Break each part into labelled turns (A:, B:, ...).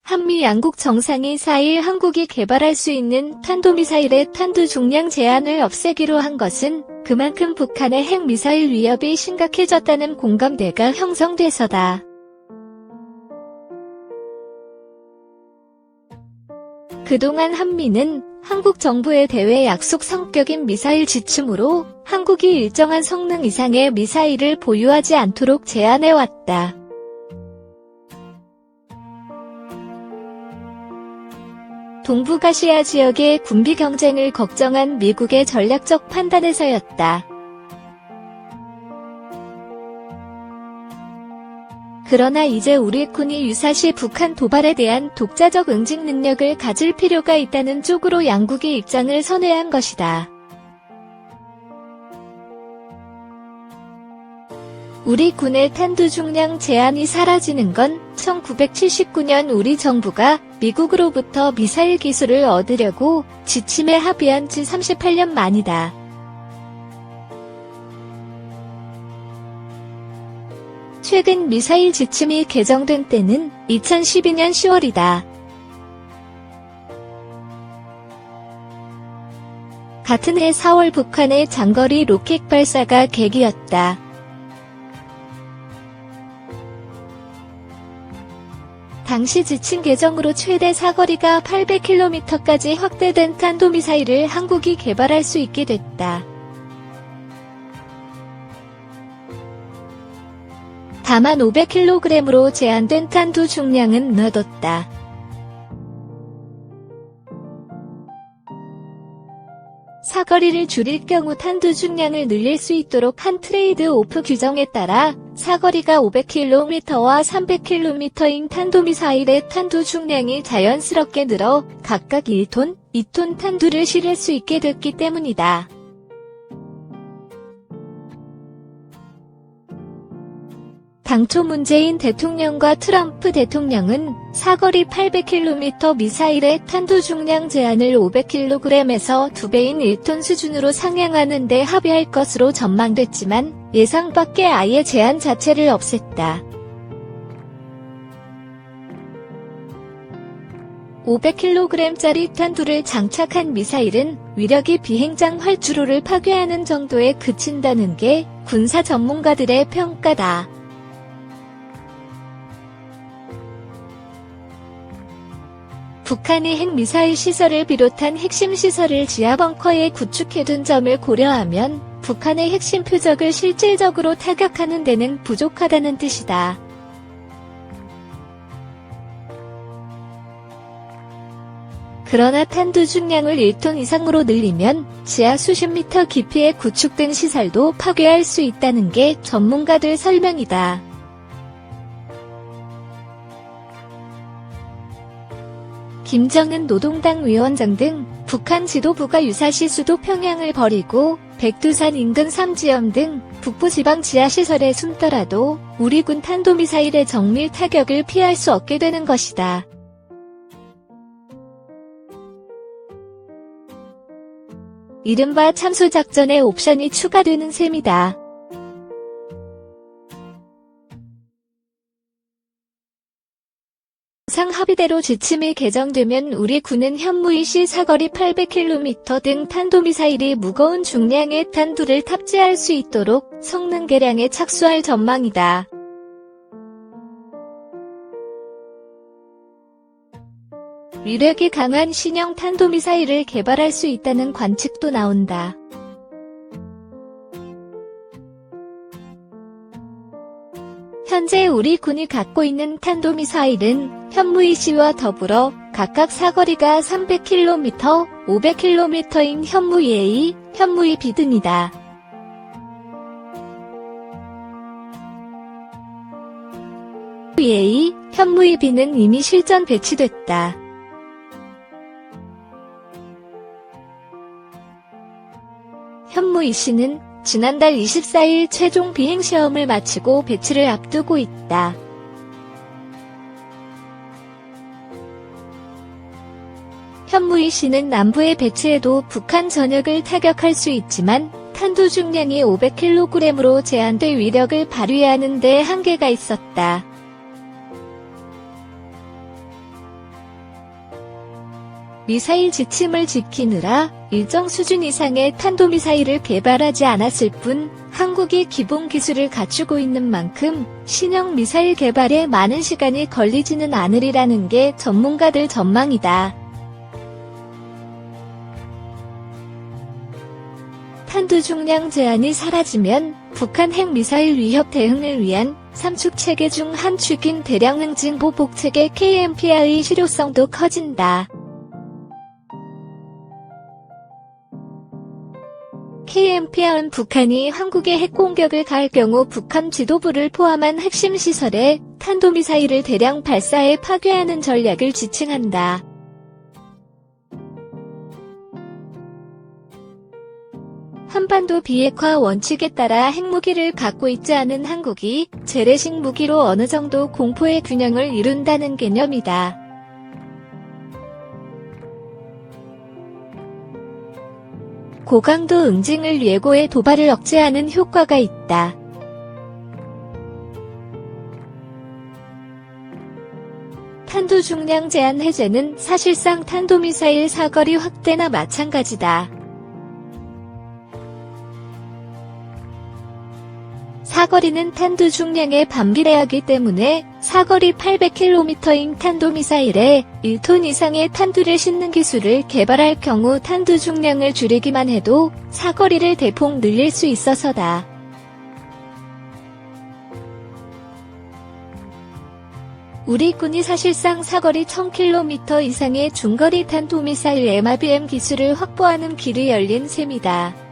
A: 한미 양국 정상이 4일 한국이 개발할 수 있는 탄도미사일의 탄두 중량 제한을 없애기로 한 것은 그만큼 북한의 핵미사일 위협이 심각해졌다는 공감대가 형성돼서다. 그동안 한미는 한국 정부의 대외 약속 성격인 미사일 지침으로 한국이 일정한 성능 이상의 미사일을 보유하지 않도록 제한해왔다. 동북아시아 지역의 군비 경쟁을 걱정한 미국의 전략적 판단에서였다. 그러나 이제 우리 군이 유사시 북한 도발에 대한 독자적 응징 능력을 가질 필요가 있다는 쪽으로 양국이 입장을 선회한 것이다. 우리 군의 탄두 중량 제한이 사라지는 건 1979년 우리 정부가 미국으로부터 미사일 기술을 얻으려고 지침에 합의한 지 38년 만이다. 최근 미사일 지침이 개정된 때는 2012년 10월이다. 같은 해 4월 북한의 장거리 로켓 발사가 계기였다. 당시 지침 개정으로 최대 사거리가 800km까지 확대된 탄도미사일을 한국이 개발할 수 있게 됐다. 다만 500kg으로 제한된 탄두 중량은 넣어뒀다. 사거리를 줄일 경우 탄두 중량을 늘릴 수 있도록 한 트레이드 오프 규정에 따라 사거리가 500km와 300km인 탄도미사일의 탄두 중량이 자연스럽게 늘어 각각 1톤, 2톤 탄두를 실을 수 있게 됐기 때문이다. 당초 문재인 대통령과 트럼프 대통령은 사거리 800km 미사일의 탄두 중량 제한을 500kg에서 2배인 1톤 수준으로 상향하는 데 합의할 것으로 전망됐지만 예상 밖의 아예 제한 자체를 없앴다. 500kg짜리 탄두를 장착한 미사일은 위력이 비행장 활주로를 파괴하는 정도에 그친다는 게 군사 전문가들의 평가다. 북한이 핵미사일 시설을 비롯한 핵심 시설을 지하 벙커에 구축해둔 점을 고려하면 북한의 핵심 표적을 실질적으로 타격하는 데는 부족하다는 뜻이다. 그러나 탄두 중량을 1톤 이상으로 늘리면 지하 수십 미터 깊이에 구축된 시설도 파괴할 수 있다는 게 전문가들 설명이다. 김정은 노동당 위원장 등 북한 지도부가 유사시 수도 평양을 버리고 백두산 인근 3지점 등 북부지방 지하시설에 숨더라도 우리 군 탄도미사일의 정밀 타격을 피할 수 없게 되는 것이다. 이른바 참수작전의 옵션이 추가되는 셈이다. 상 합의대로 지침이 개정되면 우리 군은 현무이 시 사거리 800km 등 탄도미사일이 무거운 중량의 탄두를 탑재할 수 있도록 성능 개량에 착수할 전망이다. 위력이 강한 신형 탄도미사일을 개발할 수 있다는 관측도 나온다. 현재 우리 군이 갖고 있는 탄도미사일은 현무이시와 더불어 각각 사거리가 300km, 500km인 현무이 A, 현무이 B 등이다. 현무이 A, 현무이 B는 이미 실전 배치됐다. 현무이 C는 지난달 24일 최종 비행시험을 마치고 배치를 앞두고 있다. 현무이 C는 남부에 배치해도 북한 전역을 타격할 수 있지만 탄두 중량이 500kg으로 제한돼 위력을 발휘하는 데 한계가 있었다. 미사일 지침을 지키느라 일정 수준 이상의 탄도미사일을 개발하지 않았을 뿐 한국이 기본 기술을 갖추고 있는 만큼 신형 미사일 개발에 많은 시간이 걸리지는 않으리라는 게 전문가들 전망이다. 탄두 중량 제한이 사라지면 북한 핵미사일 위협 대응을 위한 3축 체계 중 한 축인 대량 응징 보복 체계 KMPR의 실효성도 커진다. KMPR은 북한이 한국에 핵공격을 가할 경우 북한 지도부를 포함한 핵심 시설에 탄도미사일을 대량 발사해 파괴하는 전략을 지칭한다. 한반도 비핵화 원칙에 따라 핵무기를 갖고 있지 않은 한국이 재래식 무기로 어느 정도 공포의 균형을 이룬다는 개념이다. 고강도 응징을 예고해 도발을 억제하는 효과가 있다. 탄두 중량 제한 해제는 사실상 탄도미사일 사거리 확대나 마찬가지다. 사거리는 탄두 중량에 반비례하기 때문에 사거리 800km인 탄도미사일에 1톤 이상의 탄두를 싣는 기술을 개발할 경우 탄두 중량을 줄이기만 해도 사거리를 대폭 늘릴 수 있어서다. 우리 군이 사실상 사거리 1000km 이상의 중거리 탄도미사일 MRBM 기술을 확보하는 길이 열린 셈이다.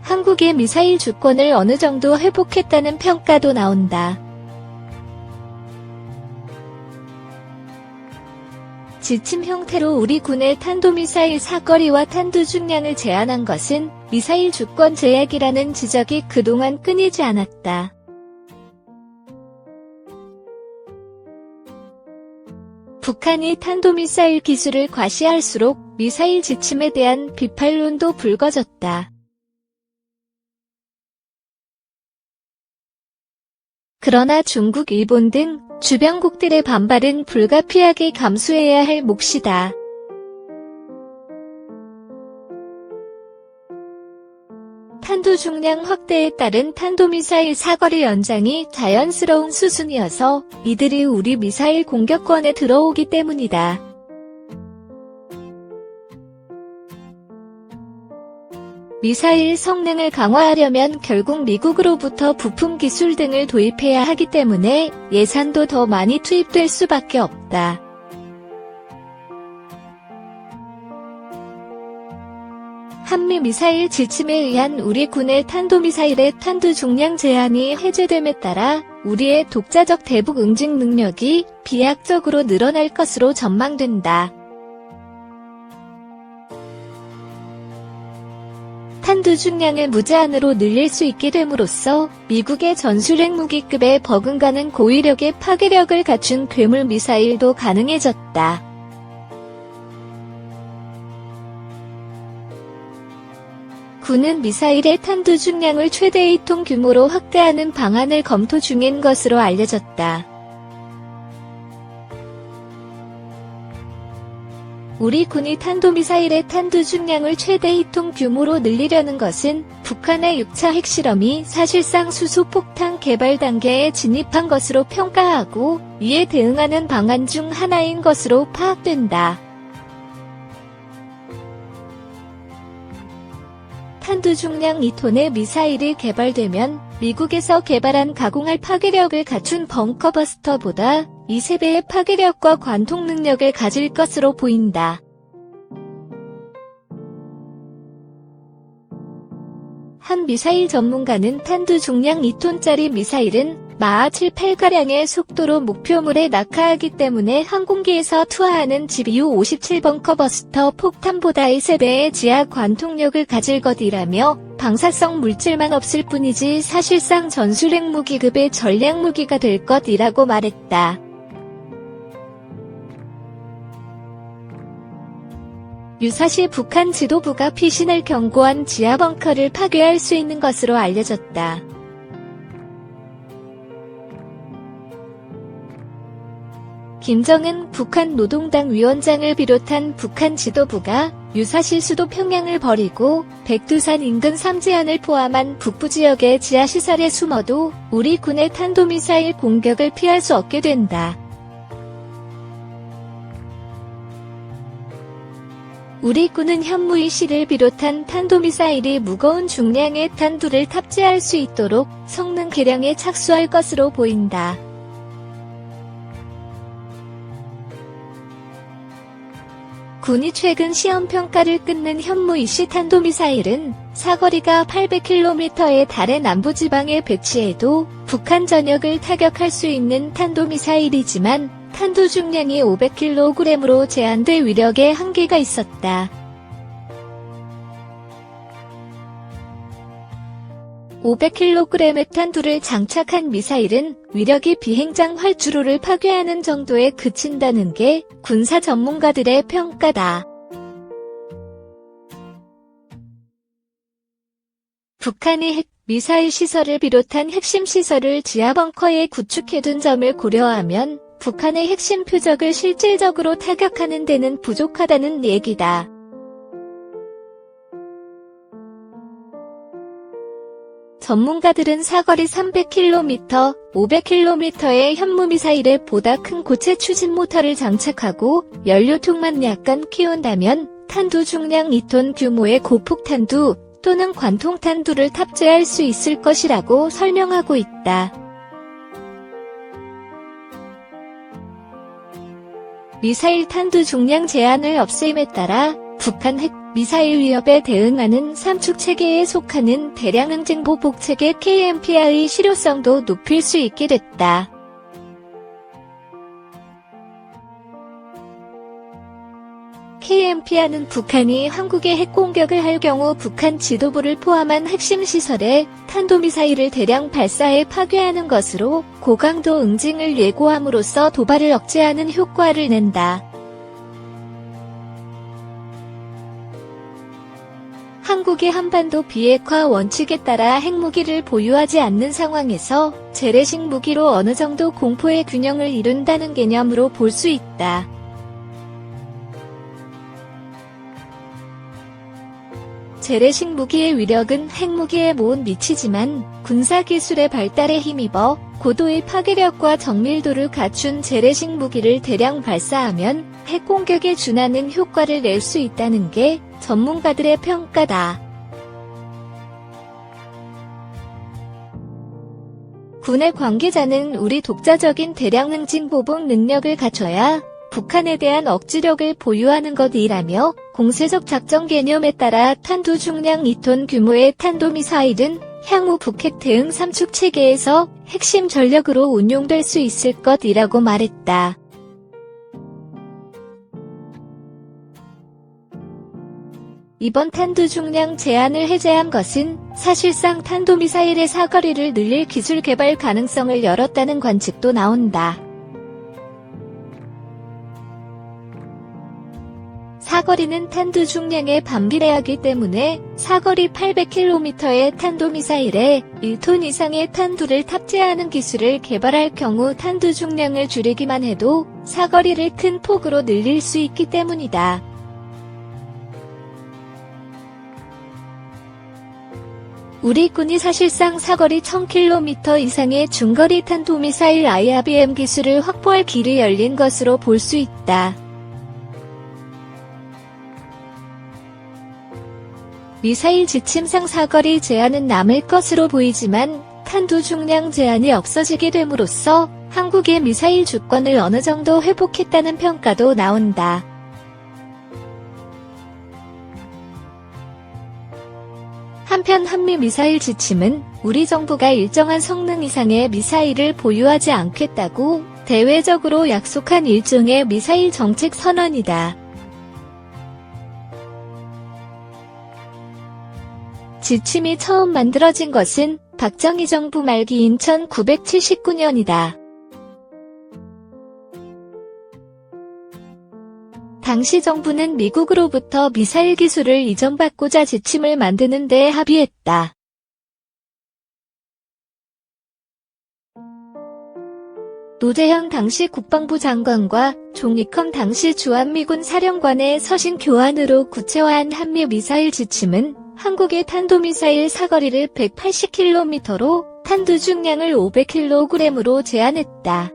A: 한국의 미사일 주권을 어느 정도 회복했다는 평가도 나온다. 지침 형태로 우리 군의 탄도미사일 사거리와 탄두 중량을 제한한 것은 미사일 주권 제약이라는 지적이 그동안 끊이지 않았다. 북한이 탄도미사일 기술을 과시할수록 미사일 지침에 대한 비판론도 불거졌다. 그러나 중국, 일본 등 주변국들의 반발은 불가피하게 감수해야 할 몫이다. 탄두 중량 확대에 따른 탄도미사일 사거리 연장이 자연스러운 수순이어서 이들이 우리 미사일 공격권에 들어오기 때문이다. 미사일 성능을 강화하려면 결국 미국으로부터 부품 기술 등을 도입해야 하기 때문에 예산도 더 많이 투입될 수밖에 없다. 한미 미사일 지침에 의한 우리 군의 탄도미사일의 탄두 중량 제한이 해제됨에 따라 우리의 독자적 대북 응징 능력이 비약적으로 늘어날 것으로 전망된다. 탄두 중량을 무제한으로 늘릴 수 있게 됨으로써 미국의 전술핵 무기급에 버금가는 고위력의 파괴력을 갖춘 괴물 미사일도 가능해졌다. 군은 미사일의 탄두 중량을 최대 2톤 규모로 확대하는 방안을 검토 중인 것으로 알려졌다. 우리 군이 탄도미사일의 탄두 중량을 최대 2톤 규모로 늘리려는 것은 북한의 6차 핵실험이 사실상 수소폭탄 개발 단계에 진입한 것으로 평가하고 이에 대응하는 방안 중 하나인 것으로 파악된다. 탄두 중량 2톤의 미사일이 개발되면 미국에서 개발한 가공할 파괴력을 갖춘 벙커버스터보다 2~3배의 파괴력과 관통 능력을 가질 것으로 보인다. 한 미사일 전문가는 탄두 중량 2톤짜리 미사일은 마하 7~8가량의 속도로 목표물에 낙하하기 때문에 항공기에서 투하하는 GBU-57 벙커버스터 폭탄보다의 3배의 지하 관통력을 가질 것이라며 방사성 물질만 없을 뿐이지 사실상 전술핵 무기급의 전략 무기가 될 것이라고 말했다. 유사시 북한 지도부가 피신을 경고한 지하 벙커를 파괴할 수 있는 것으로 알려졌다. 김정은 북한 노동당 위원장을 비롯한 북한 지도부가 유사시 수도 평양을 버리고 백두산 인근 삼지연을 포함한 북부 지역의 지하시설에 숨어도 우리 군의 탄도미사일 공격을 피할 수 없게 된다. 우리 군은 현무이 씨를 비롯한 탄도미사일이 무거운 중량의 탄두를 탑재할 수 있도록 성능 개량에 착수할 것으로 보인다. 군이 최근 시험평가를 끝낸 현무이씨 탄도미사일은 사거리가 800km에 달해 남부지방에 배치해도 북한 전역을 타격할 수 있는 탄도미사일이지만 탄두 중량이 500kg으로 제한돼 위력에 한계가 있었다. 500kg의 탄두를 장착한 미사일은 위력이 비행장 활주로를 파괴하는 정도에 그친다는 게 군사 전문가들의 평가다. 북한이 핵 미사일 시설을 비롯한 핵심 시설을 지하 벙커에 구축해둔 점을 고려하면 북한의 핵심 표적을 실질적으로 타격하는 데는 부족하다는 얘기다. 전문가들은 사거리 300km, 500km의 현무미사일에 보다 큰 고체 추진 모터를 장착하고 연료통만 약간 키운다면 탄두 중량 2톤 규모의 고폭탄두 또는 관통탄두를 탑재할 수 있을 것이라고 설명하고 있다. 미사일 탄두 중량 제한을 없앰에 따라 북한 핵 미사일 위협에 대응하는 삼축체계에 속하는 대량 응징보복체계 KMPR의 실효성도 높일 수 있게 됐다. KMPR는 북한이 한국에 핵공격을 할 경우 북한 지도부를 포함한 핵심 시설에 탄도미사일을 대량 발사해 파괴하는 것으로 고강도 응징을 예고함으로써 도발을 억제하는 효과를 낸다. 한국이 한반도 비핵화 원칙에 따라 핵무기를 보유하지 않는 상황에서 재래식 무기로 어느 정도 공포의 균형을 이룬다는 개념으로 볼 수 있다. 재래식 무기의 위력은 핵무기에 못 미치지만 군사기술의 발달에 힘입어 고도의 파괴력과 정밀도를 갖춘 재래식 무기를 대량 발사하면 핵공격에 준하는 효과를 낼 수 있다는 게 전문가들의 평가다. 군의 관계자는 우리 독자적인 대량 응징 보복 능력을 갖춰야 북한에 대한 억지력을 보유하는 것이라며 공세적 작전 개념에 따라 탄두 중량 2톤 규모의 탄도미사일은 향후 북핵 대응 삼축체계에서 핵심 전력으로 운용될 수 있을 것이라고 말했다. 이번 탄두 중량 제한을 해제한 것은 사실상 탄도미사일의 사거리를 늘릴 기술 개발 가능성을 열었다는 관측도 나온다. 사거리는 탄두 중량에 반비례하기 때문에 사거리 800km의 탄도미사일에 1톤 이상의 탄두를 탑재하는 기술을 개발할 경우 탄두 중량을 줄이기만 해도 사거리를 큰 폭으로 늘릴 수 있기 때문이다. 우리 군이 사실상 사거리 1000km 이상의 중거리 탄도미사일 IRBM 기술을 확보할 길이 열린 것으로 볼 수 있다. 미사일 지침상 사거리 제한은 남을 것으로 보이지만 탄두 중량 제한이 없어지게 됨으로써 한국의 미사일 주권을 어느 정도 회복했다는 평가도 나온다. 한편 한미 미사일 지침은 우리 정부가 일정한 성능 이상의 미사일을 보유하지 않겠다고 대외적으로 약속한 일종의 미사일 정책 선언이다. 지침이 처음 만들어진 것은 박정희 정부 말기인 1979년이다. 당시 정부는 미국으로부터 미사일 기술을 이전받고자 지침을 만드는 데 합의했다. 노재현 당시 국방부 장관과 종이컴 당시 주한미군 사령관의 서신 교환으로 구체화한 한미 미사일 지침은 한국의 탄도미사일 사거리를 180km로 탄두 중량을 500kg으로 제한했다.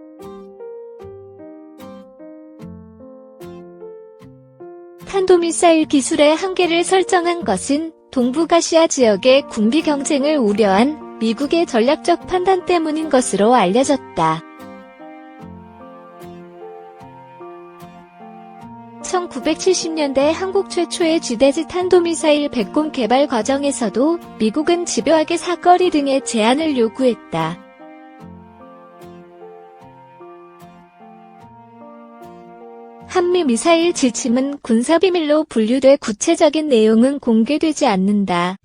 A: 탄도미사일 기술의 한계를 설정한 것은 동북아시아 지역의 군비 경쟁을 우려한 미국의 전략적 판단 때문인 것으로 알려졌다. 1970년대 한국 최초의 지대지 탄도미사일 백곰 개발 과정에서도 미국은 집요하게 사거리 등의 제한을 요구했다. 한미 미사일 지침은 군사비밀로 분류돼 구체적인 내용은 공개되지 않는다.